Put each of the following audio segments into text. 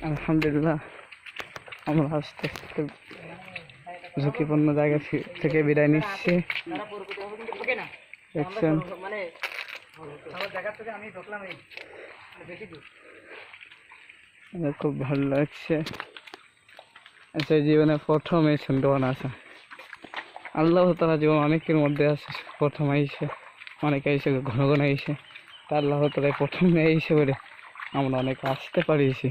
আলহামদুলিল্লাহ আমরা আস্তে আস্তে ঝুঁকিপূর্ণ জায়গা থেকে বিদায় নিচ্ছি। দেখছেন খুব ভালো লাগছে। আচ্ছা, জীবনে প্রথম এই সুন্দরবন আসা, আল্লাহ তাআলা জীবন অনেকের মধ্যে আছে, প্রথম আইসে অনেকে এসে ঘন ঘন এসে, তা আল্লাহ তাআলা প্রথম এসে বলে আমরা অনেক আসতে পারিছি।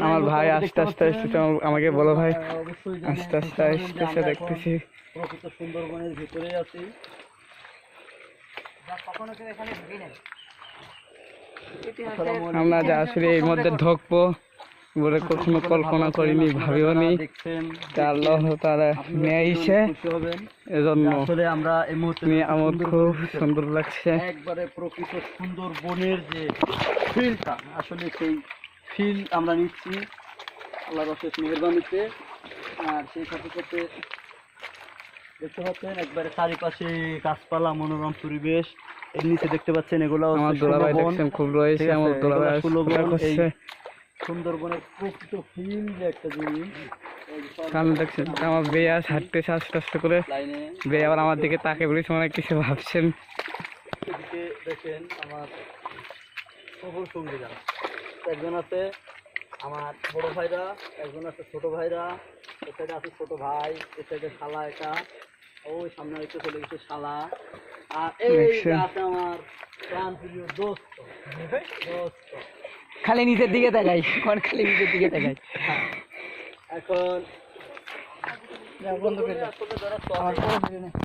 আমার ভাই আস্তে আস্তে আসতেছে, আমাকে বলো ভাই আস্তে আস্তে আসতেছে, দেখতেছি প্রকৃত সুন্দরবনের ভিতরে আছি। আমরা যে আসলে এর মধ্যে ঢুকবো বলে কখনো কল্পনা করিনি, ভাবিও নি। আল্লাহ তাআলা নিয়ে আইছে, এজন্য আসলে আমরা এই মুহূর্তে আমার খুব সুন্দর লাগছে। একবারে প্রকৃত সুন্দরবনের যে ফিলটা, আসলে সেই ফিল আমরা নিচ্ছি আল্লাহর অশেষ মেহেরবানিতে। আর সেই সাথে সাথে দেখতে পাচ্ছেন একবারে চারিপাশে গাছপালা, মনোরম পরিবেশ। এর নিচে দেখতে পাচ্ছেন এগুলো আমার দুলাভাই দেখছেন খুব রয়েছে, আমার দুলাভাই করছে সুন্দরবনের প্রকৃত ফিল যে একটা জিনিস। সামনে দেখছেন আমার বেয়া হাঁটতেছে আস্তে আস্তে করে, বেয়া আবার আমার দিকে তাকে বলেছে অনেক কিছু ভাবছেন। এদিকে দেখেন আমার সফর সঙ্গী যারা, একজন আছে আমার বড় ভাইরা, একজন আছে ছোট ভাইরা, এ সাইডে আছে ছোট ভাই, এ সাইডে শালা, এটা ওই সামনে হয়তো চলে গেছে শালা, আর এই আছে আমার প্রাণ প্রিয় দোস্ত। খালি নিচের দিকে তাকাই, খালি নিচের দিকে তাকাই। এখন